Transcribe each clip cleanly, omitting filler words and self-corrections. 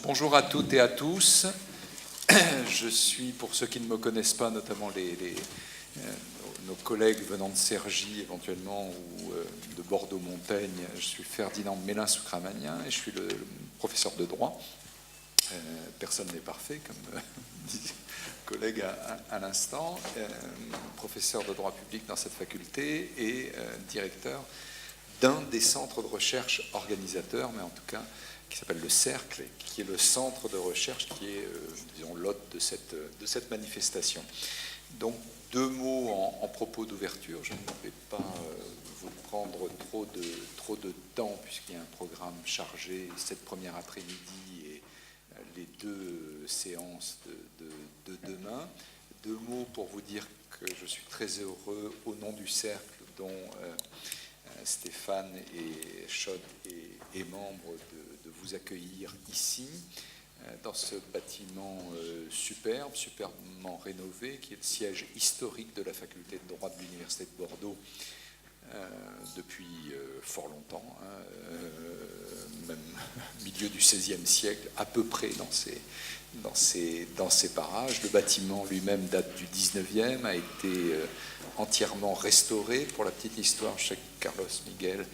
Bonjour à toutes et à tous. Je suis, pour ceux qui ne me connaissent pas, notamment nos collègues venant de Cergy éventuellement ou de Bordeaux-Montaigne, je suis Ferdinand Mélin-Soukramanien et je suis le professeur de droit. Personne n'est parfait, comme dit le collègue à l'instant. Professeur de droit public dans cette faculté et directeur d'un des centres de recherche organisateurs, mais en tout cas qui s'appelle le Cercle, qui est le centre de recherche qui est, disons, l'hôte de cette manifestation. Donc, deux mots en propos d'ouverture. Je ne vais pas vous prendre trop de temps, puisqu'il y a un programme chargé cette première après-midi et les deux séances de demain. Deux mots pour vous dire que je suis très heureux, au nom du Cercle, dont Stéphane et Chod est membre, de vous accueillir ici, dans ce bâtiment superbement rénové, qui est le siège historique de la faculté de droit de l'Université de Bordeaux depuis fort longtemps, même milieu du XVIe siècle, à peu près dans ces parages. Le bâtiment lui-même date du XIXe, a été entièrement restauré. Pour la petite histoire, je sais que Carlos Miguel,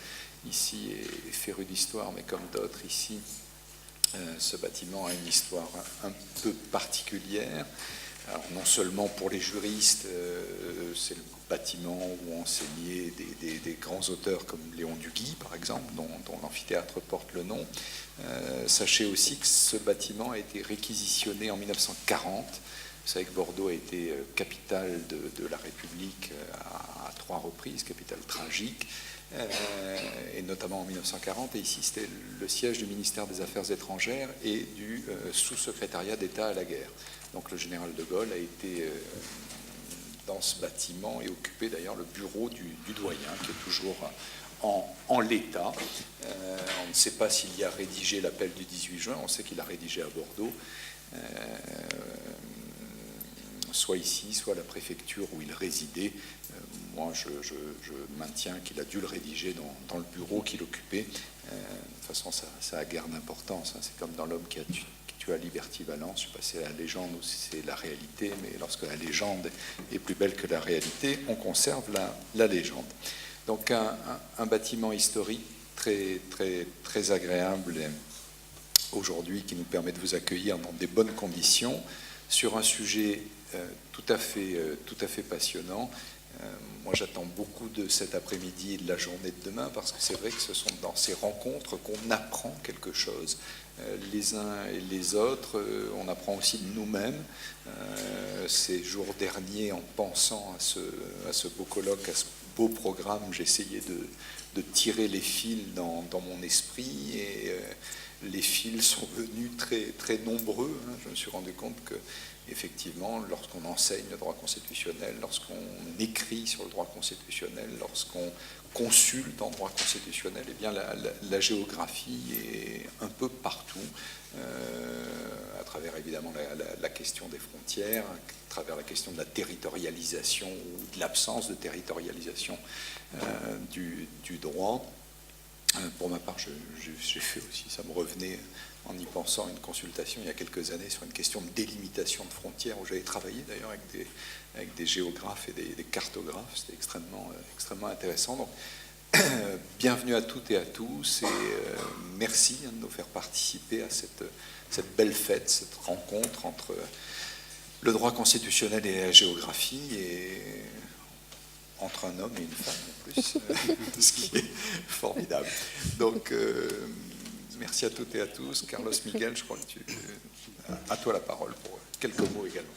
ici, est féru d'histoire, mais comme d'autres ici, ce bâtiment a une histoire un peu particulière. Alors, non seulement pour les juristes, c'est le bâtiment où enseignaient des grands auteurs comme Léon Duguy, par exemple, dont l'amphithéâtre porte le nom. Sachez aussi que ce bâtiment a été réquisitionné en 1940. Vous savez que Bordeaux a été capitale de la République à 3 reprises, capitale tragique, et notamment en 1940. Et ici, c'était le siège du ministère des Affaires étrangères et du sous-secrétariat d'État à la guerre. Donc le général de Gaulle a été dans ce bâtiment et occupé d'ailleurs le bureau du doyen, qui est toujours en l'état. On ne sait pas s'il y a rédigé l'appel du 18 juin, on sait qu'il a rédigé à Bordeaux, soit ici, soit à la préfecture où il résidait. Moi, je maintiens qu'il a dû le rédiger dans le bureau qu'il occupait. De toute façon, ça a guère d'importance. C'est comme dans L'homme qui a tué à Liberty Valence. Je ne sais pas si c'est la légende ou si c'est la réalité, mais lorsque la légende est plus belle que la réalité, on conserve la légende. Donc un bâtiment historique très agréable aujourd'hui, qui nous permet de vous accueillir dans des bonnes conditions sur un sujet tout à fait passionnant. Moi, j'attends beaucoup de cet après-midi et de la journée de demain, parce que c'est vrai que ce sont dans ces rencontres qu'on apprend quelque chose, les uns et les autres. On apprend aussi de nous-mêmes. Ces jours derniers, en pensant à ce beau colloque, à ce beau programme, j'essayais de tirer les fils dans mon esprit, et les fils sont venus très nombreux. Je me suis rendu compte que, effectivement, lorsqu'on enseigne le droit constitutionnel, lorsqu'on écrit sur le droit constitutionnel, lorsqu'on consulte en droit constitutionnel, eh bien la géographie est un peu partout, à travers évidemment la question des frontières, à travers la question de la territorialisation ou de l'absence de territorialisation du droit. Pour ma part, j'ai fait aussi, ça me revenait en y pensant, une consultation il y a quelques années sur une question de délimitation de frontières, où j'avais travaillé d'ailleurs avec des géographes et des cartographes. C'était extrêmement intéressant. Donc, bienvenue à toutes et à tous, et merci de nous faire participer à cette belle fête, cette rencontre entre le droit constitutionnel et la géographie, et entre un homme et une femme en plus, ce qui est formidable. Donc, merci à toutes et à tous. Carlos Miguel, je crois que à toi la parole pour quelques mots également.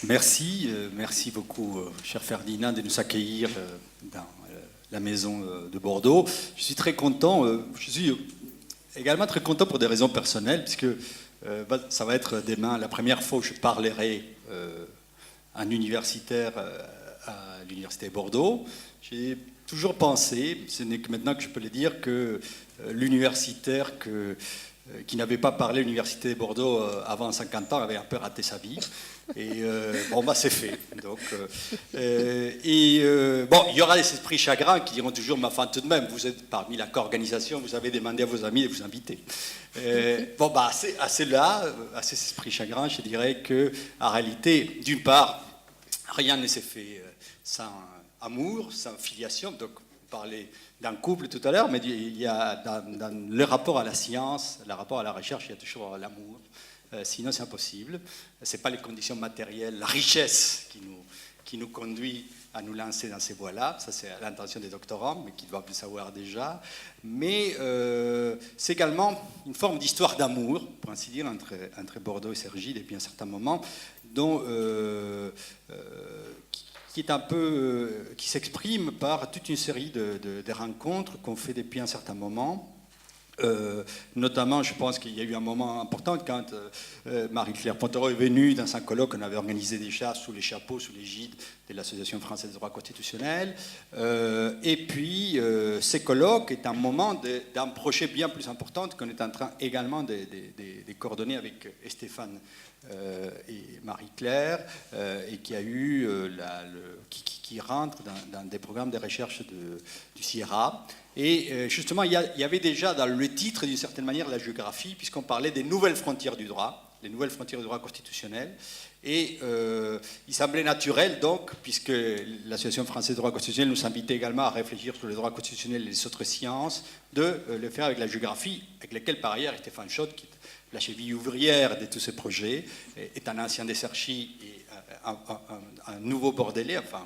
Merci beaucoup, cher Ferdinand, de nous accueillir dans la maison de Bordeaux. Je suis très content, je suis également très content pour des raisons personnelles, puisque ça va être demain la première fois où je parlerai à un universitaire à l'université de Bordeaux. J'ai toujours pensé, ce n'est que maintenant que je peux le dire, que l'universitaire que qui n'avait pas parlé à l'Université de Bordeaux avant 50 ans avait un peu raté sa vie. Et bon, bah, c'est fait. Donc, bon, il y aura des esprits chagrins qui diront toujours, mais enfin, tout de même, vous êtes parmi la co-organisation, vous avez demandé à vos amis de vous inviter. Bon, bah, à ces esprits chagrins, je dirais que, en réalité, d'une part, rien ne s'est fait sans amour, sans filiation. Donc, on parlait d'un couple tout à l'heure, mais il y a dans le rapport à la science, le rapport à la recherche, il y a toujours l'amour. Sinon, c'est impossible. Ce n'est pas les conditions matérielles, la richesse qui nous conduit à nous lancer dans ces voies-là. Ça, c'est l'intention des doctorants, mais qui doivent le savoir déjà. Mais c'est également une forme d'histoire d'amour, pour ainsi dire, entre Bordeaux et Cergy depuis un certain moment, dont, qui est un peu, qui s'exprime par toute une série de rencontres qu'on fait depuis un certain moment. Notamment, je pense qu'il y a eu un moment important quand Marie-Claire Pontereau est venue dans un colloque qu'on avait organisé déjà sous les chapeaux, sous l'égide de l'Association française de droit constitutionnel. Et puis, ces colloques est un moment d'un projet bien plus important qu'on est en train également de coordonner avec Stéphane et Marie-Claire, et qui a eu qui rentre dans des programmes de recherche du Sierra. Et justement, il y avait déjà dans le titre, d'une certaine manière, la géographie, puisqu'on parlait des nouvelles frontières du droit, les nouvelles frontières du droit constitutionnel. Et il semblait naturel, donc, puisque l'Association française de droit constitutionnel nous invitait également à réfléchir sur le droit constitutionnel et les autres sciences, de le faire avec la géographie, avec laquelle, par ailleurs, Stéphane Schott, qui est la cheville ouvrière de tous ces projets, est un ancien des Cergy et un nouveau Bordelais, enfin...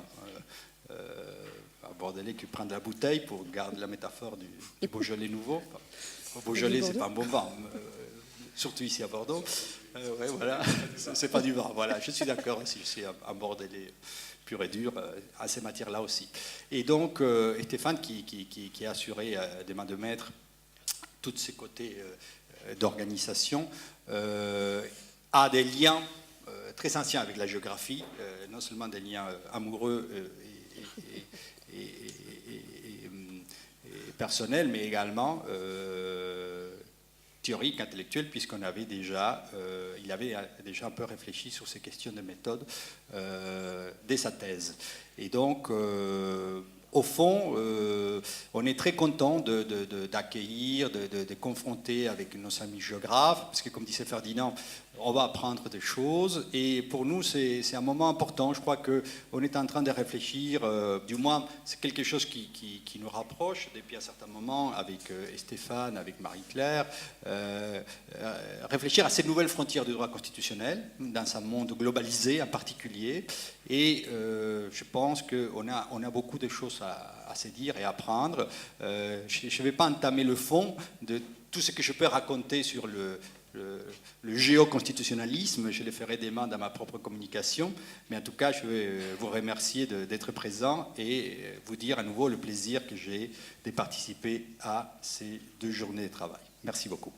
Bordelais qui prend de la bouteille pour garder la métaphore du Beaujolais nouveau. Beaujolais, c'est pas un bon vin, surtout ici à Bordeaux. Ouais, voilà, c'est pas du vin. Voilà, je suis d'accord aussi, je suis un Bordelais pur et dur à ces matières-là aussi. Et donc, Stéphane, qui a assuré des mains de maître tous ces côtés d'organisation, a des liens très anciens avec la géographie, non seulement des liens amoureux et personnel, mais également théorique, intellectuel, puisqu'on avait déjà, il avait déjà un peu réfléchi sur ces questions de méthode dès sa thèse. Et donc, au fond, on est très content d'accueillir, de confronter avec nos amis géographes, parce que comme disait Ferdinand, on va apprendre des choses, et pour nous c'est un moment important. Je crois qu'on est en train de réfléchir, du moins c'est quelque chose qui nous rapproche depuis un certain moment avec Stéphane, avec Marie-Claire, réfléchir à ces nouvelles frontières du droit constitutionnel, dans un monde globalisé en particulier, et je pense qu'on a beaucoup de choses à se dire et à apprendre. Je ne vais pas entamer le fond de tout ce que je peux raconter sur le géoconstitutionnalisme, je le ferai demain dans ma propre communication, mais en tout cas, je vais vous remercier d'être présent et vous dire à nouveau le plaisir que j'ai de participer à ces 2 journées de travail. Merci beaucoup.